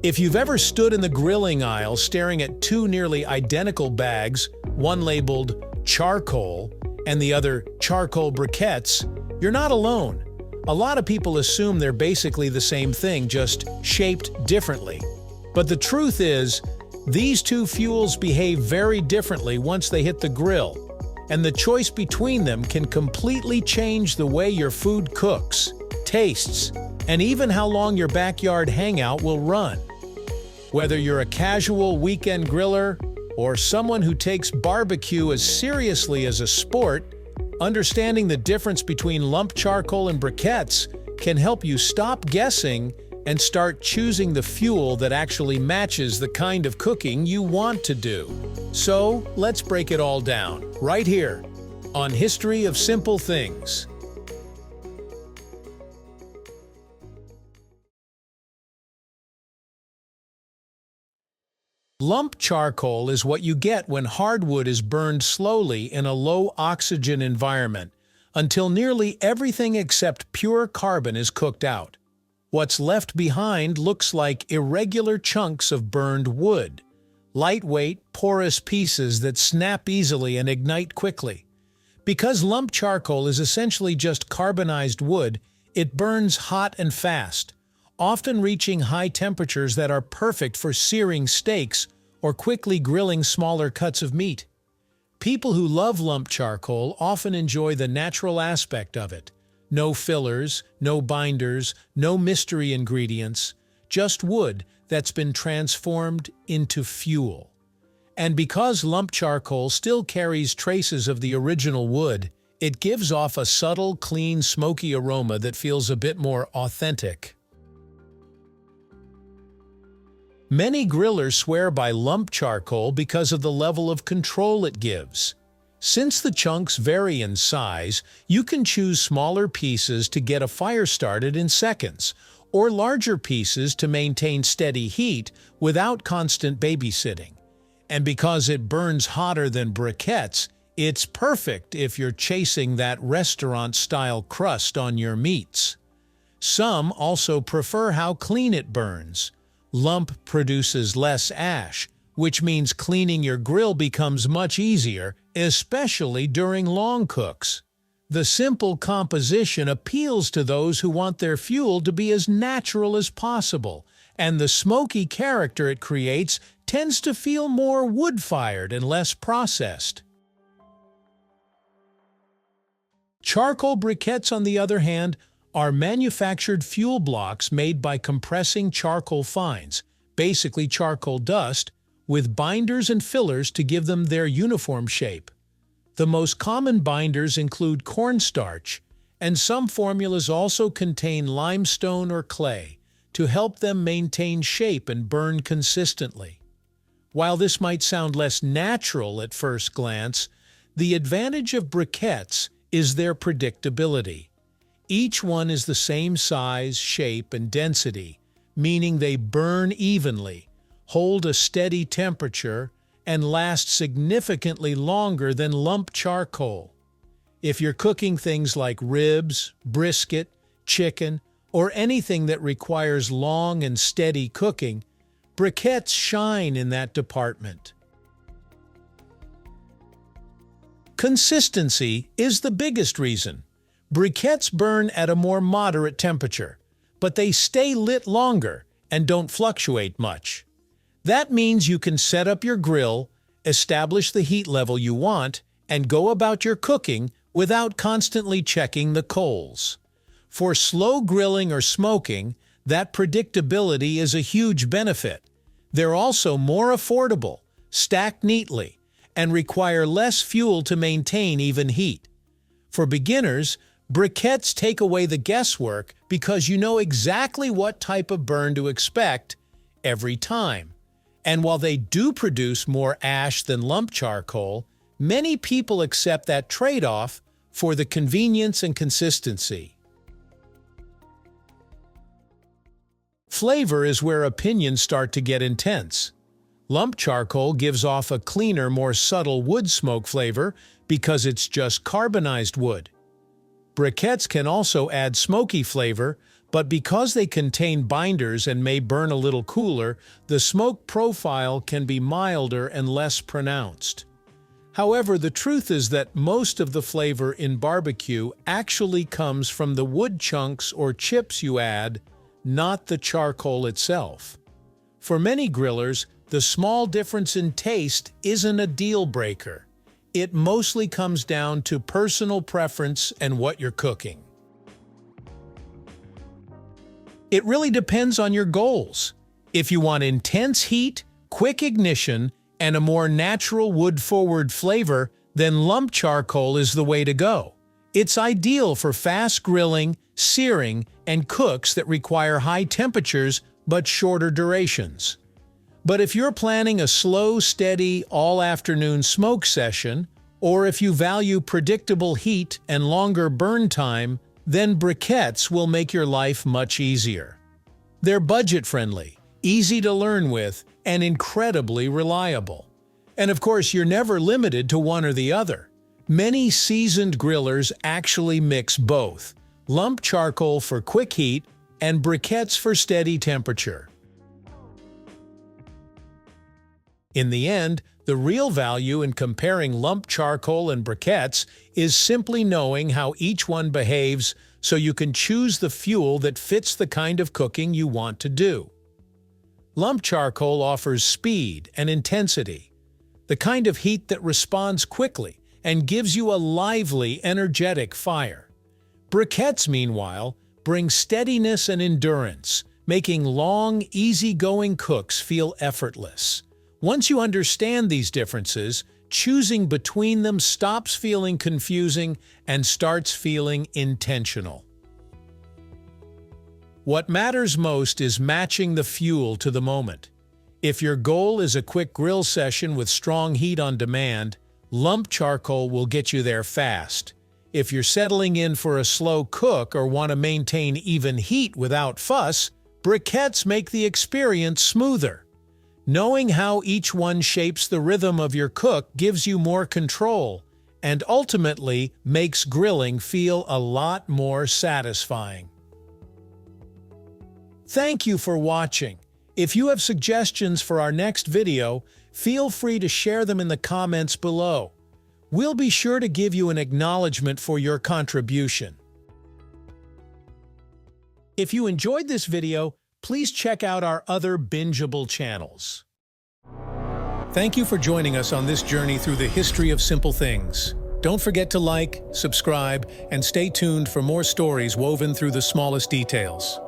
If you've ever stood in the grilling aisle staring at two nearly identical bags, one labeled charcoal and the other charcoal briquettes, you're not alone. A lot of people assume they're basically the same thing, just shaped differently. But the truth is, these two fuels behave very differently once they hit the grill, and the choice between them can completely change the way your food cooks, tastes, and even how long your backyard hangout will run. Whether you're a casual weekend griller or someone who takes barbecue as seriously as a sport, understanding the difference between lump charcoal and briquettes can help you stop guessing and start choosing the fuel that actually matches the kind of cooking you want to do. So, let's break it all down, right here, on History of Simple Things. Lump charcoal is what you get when hardwood is burned slowly in a low-oxygen environment until nearly everything except pure carbon is cooked out. What's left behind looks like irregular chunks of burned wood, lightweight, porous pieces that snap easily and ignite quickly. Because lump charcoal is essentially just carbonized wood, it burns hot and fast, often reaching high temperatures that are perfect for searing steaks or quickly grilling smaller cuts of meat. People who love lump charcoal often enjoy the natural aspect of it. No fillers, no binders, no mystery ingredients, just wood that's been transformed into fuel. And because lump charcoal still carries traces of the original wood, it gives off a subtle, clean, smoky aroma that feels a bit more authentic. Many grillers swear by lump charcoal because of the level of control it gives. Since the chunks vary in size, you can choose smaller pieces to get a fire started in seconds, or larger pieces to maintain steady heat without constant babysitting. And because it burns hotter than briquettes, it's perfect if you're chasing that restaurant-style crust on your meats. Some also prefer how clean it burns. Lump produces less ash, which means cleaning your grill becomes much easier, especially during long cooks. The simple composition appeals to those who want their fuel to be as natural as possible, and the smoky character it creates tends to feel more wood-fired and less processed. Charcoal briquettes, on the other hand, are manufactured fuel blocks made by compressing charcoal fines, basically charcoal dust, with binders and fillers to give them their uniform shape. The most common binders include cornstarch, and some formulas also contain limestone or clay to help them maintain shape and burn consistently. While this might sound less natural at first glance, the advantage of briquettes is their predictability. Each one is the same size, shape, and density, meaning they burn evenly, hold a steady temperature, and last significantly longer than lump charcoal. If you're cooking things like ribs, brisket, chicken, or anything that requires long and steady cooking, briquettes shine in that department. Consistency is the biggest reason. Briquettes burn at a more moderate temperature, but they stay lit longer and don't fluctuate much. That means you can set up your grill, establish the heat level you want, and go about your cooking without constantly checking the coals. For slow grilling or smoking, that predictability is a huge benefit. They're also more affordable, stack neatly, and require less fuel to maintain even heat. For beginners, briquettes take away the guesswork because you know exactly what type of burn to expect every time. And while they do produce more ash than lump charcoal, many people accept that trade-off for the convenience and consistency. Flavor is where opinions start to get intense. Lump charcoal gives off a cleaner, more subtle wood smoke flavor because it's just carbonized wood. Briquettes can also add smoky flavor, But because they contain binders and may burn a little cooler, the smoke profile can be milder and less pronounced. However, the truth is that most of the flavor in barbecue actually comes from the wood chunks or chips you add, not the charcoal itself. For many grillers, the small difference in taste isn't a deal breaker. It mostly comes down to personal preference and what you're cooking. It really depends on your goals. If you want intense heat, quick ignition, and a more natural wood-forward flavor, then lump charcoal is the way to go. It's ideal for fast grilling, searing, and cooks that require high temperatures but shorter durations. But if you're planning a slow, steady, all-afternoon smoke session, or if you value predictable heat and longer burn time, then briquettes will make your life much easier. They're budget-friendly, easy to learn with, and incredibly reliable. And of course, you're never limited to one or the other. Many seasoned grillers actually mix both, lump charcoal for quick heat and briquettes for steady temperature. In the end, the real value in comparing lump charcoal and briquettes is simply knowing how each one behaves so you can choose the fuel that fits the kind of cooking you want to do. Lump charcoal offers speed and intensity, the kind of heat that responds quickly and gives you a lively, energetic fire. Briquettes, meanwhile, bring steadiness and endurance, making long, easy-going cooks feel effortless. Once you understand these differences, choosing between them stops feeling confusing and starts feeling intentional. What matters most is matching the fuel to the moment. If your goal is a quick grill session with strong heat on demand, lump charcoal will get you there fast. If you're settling in for a slow cook or want to maintain even heat without fuss, briquettes make the experience smoother. Knowing how each one shapes the rhythm of your cook gives you more control and ultimately makes grilling feel a lot more satisfying. Thank you for watching. If you have suggestions for our next video, feel free to share them in the comments below. We'll be sure to give you an acknowledgement for your contribution. If you enjoyed this video, please check out our other bingeable channels. Thank you for joining us on this journey through the history of simple things. Don't forget to like, subscribe, and stay tuned for more stories woven through the smallest details.